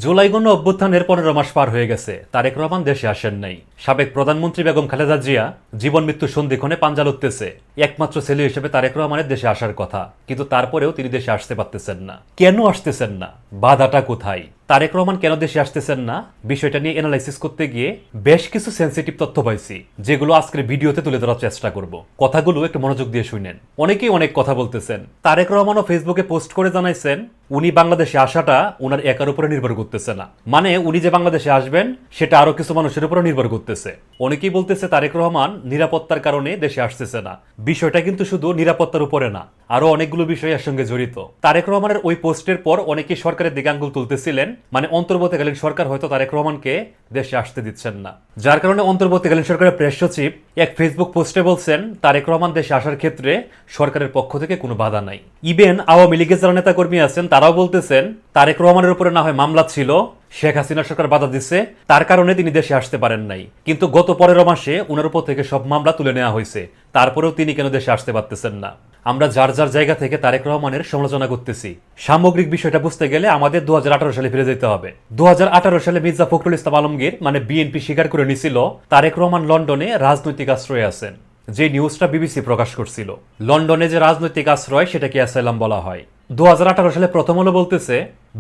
জুলাই গণ অভ্যুত্থানের 15 মাস পার হয়ে গেছে, তারেক রহমান দেশে আসেন নাই। সাবেক প্রধানমন্ত্রী বেগম খালেদা জিয়া জীবন মৃত্যু সন্ধিক্ষণে পাঞ্জা লড়তেছে। একমাত্র ছেলে হিসেবে তারেক রহমানের দেশে আসার কথা, কিন্তু তারপরেও তিনি দেশে আসতে পারতেছেন না। কেন আসতেছেন না? বাধাটা কোথায়? তারেক রহমান কেন দেশে আসতেছেন না? বিষয়টা নিয়ে অ্যানালাইসিস করতে গিয়ে বেশ কিছু সেন্সিটিভ তথ্য পাইছি, যেগুলো আজকের ভিডিওতে তুলে ধরার চেষ্টা করব। কথাগুলো একটু মনোযোগ দিয়ে শুনেন। অনেকেই অনেক কথা বলতেছেন। তারেক রহমানও ফেসবুকে পোস্ট করে জানাইছেন উনি বাংলাদেশে আসাটা ওনার একার উপরে নির্ভর করতেছে না, মানে উনি যে বাংলাদেশে আসবেন সেটা আরো কিছু মানুষের উপর নির্ভর করতেছে। অনেকেই বলতেছে তারেক রহমান নিরাপত্তার কারণে দেশে আসতেছে না। বিষয়টা কিন্তু শুধু নিরাপত্তার উপরে না, আরো অনেকগুলো বিষয় এর সঙ্গে জড়িত। তারেক রহমানের ওই পোস্টের পর অনেকেই সরকারের দিকে আঙ্গুল তুলতেছিলেন, মানে অন্তর্বর্তীকালীন সরকার হয়তো তারেক রহমানকে দেশে আসতে দিচ্ছেন না। যার কারণে অন্তর্বর্তীকালীন সরকারের প্রেস সচিব এক ফেসবুক পোস্টে বলছেন তারেক রহমান দেশে আসার ক্ষেত্রে সরকারের পক্ষ থেকে কোনো বাধা নাই। ইভেন আওয়ামী লীগের যারা নেতাকর্মী আছেন তারাও বলতেছেন তারেক রহমানের উপরে না হয় মামলা ছিল, শেখ হাসিনা সরকার বাধা দিচ্ছে, তার কারণে তিনি দেশে আসতে পারেন নাই। কিন্তু গত 15 মাসে উনার উপর থেকে সব মামলা তুলে নেওয়া হয়েছে, তারপরেও তিনি কেন দেশে আসতে পারতেছেন না? আমরা যার যার জায়গা থেকে তারেক রহমানের সমালোচনা করতেছি। সামগ্রিক বিষয়টা বুঝতে গেলে আমাদের 2018 সালে ফিরে যেতে হবে। 2018 সালে মির্জা ফখরুল ইসলাম আলমগীর মানে বিএনপি স্বীকার করে নিছিল তারেক রহমান লন্ডনে রাজনৈতিক আশ্রয়ে আছেন। যে নিউজটা বিবিসি প্রকাশ করছিল, লন্ডনে যে রাজনৈতিক আশ্রয় সেটাকে অ্যাসাইলাম বলা হয়। 2018 সালে প্রথম আলো বলতেছে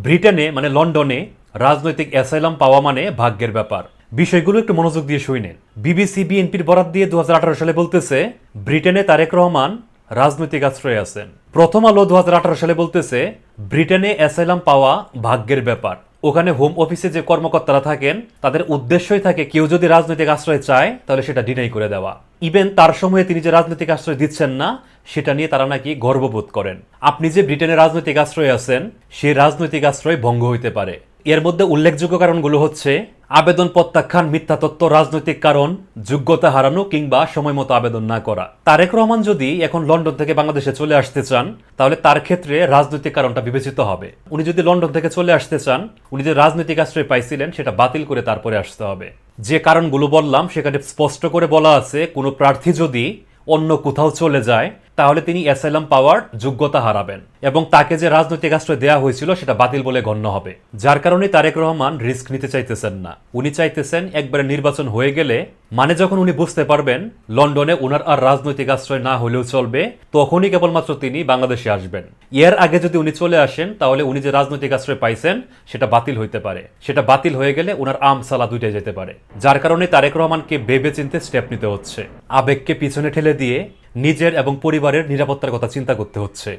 ব্রিটেনে মানে লন্ডনে রাজনৈতিক অ্যাসাইলাম পাওয়া মানে ভাগ্যের ব্যাপার। বিষয়গুলো একটু মনোযোগ দিয়ে শুনেন। বিবিসি বিএনপির বরাত দিয়ে 2018 সালে বলতেছে ব্রিটেনে তারেক রহমান রাজনৈতিক আশ্রয়ে আছেন। প্রথম আলো 2018 সালে বলতেছে ব্রিটেনে অ্যাসাইলাম পাওয়া ভাগ্যের ব্যাপার। ওখানে হোম অফিসে যে কর্মকর্তারা থাকেন তাদের উদ্দেশ্যই থাকে কেউ যদি রাজনৈতিক আশ্রয় চায় তাহলে সেটা ডিনাই করে দেওয়া। ইভেন তার সময়ে তিনি যে রাজনৈতিক আশ্রয় দিচ্ছেন না সেটা নিয়ে তারা নাকি গর্ববোধ করেন। আপনি যে ব্রিটেনে রাজনৈতিক আশ্রয় আছেন সেই রাজনৈতিক আশ্রয় ভঙ্গ হইতে পারে। এর মধ্যে উল্লেখযোগ্য কারণগুলো হচ্ছে আবেদন প্রত্যাখ্যান, মিথ্যা তথ্য, রাজনৈতিক কারণ, যোগ্যতা হারানো কিংবা সময় মতো আবেদন না করা। তারেক রহমান যদি এখন লন্ডন থেকে বাংলাদেশে চলে আসতে চান তাহলে তার ক্ষেত্রে রাজনৈতিক কারণটা বিবেচিত হবে। উনি যদি লন্ডন থেকে চলে আসতে চান, উনি যে রাজনৈতিক আশ্রয় পাইছিলেন সেটা বাতিল করে তারপরে আসতে হবে। যে কারণগুলো বললাম সেখানে স্পষ্ট করে বলা আছে কোনো প্রার্থী যদি অন্য কোথাও চলে যায় তাহলে তিনি অ্যাসাইলাম পাওয়ার যোগ্যতা হারাবেন এবং তাকে যে রাজনৈতিক আশ্রয় দেওয়া হয়েছিল সেটা বাতিল বলে গণ্য হবে। যার কারণে তারেক রহমান রিস্ক নিতে চাইতেছেন না। উনি চাইতেছেন একবারে নির্বাচন হয়ে গেলে, মানে যখন উনি বুঝতে পারবেন লন্ডনে ওনার আর রাজনৈতিক আশ্রয় না হলেও চলবে, তখনই কেবলমাত্র তিনি বাংলাদেশে আসবেন। এর আগে যদি উনি চলে আসেন তাহলে উনি যে রাজনৈতিক আশ্রয় পাইছেন সেটা বাতিল হইতে পারে। সেটা বাতিল হয়ে গেলে ওনার আম সালা দুইটাই যেতে পারে। যার কারণে তারেক রহমানকে ভেবে চিন্তে স্টেপ নিতে হচ্ছে। আবেগকে পিছনে ঠেলে দিয়ে নিজের এবং পরিবারের নিরাপত্তার কথা চিন্তা করতে হচ্ছে।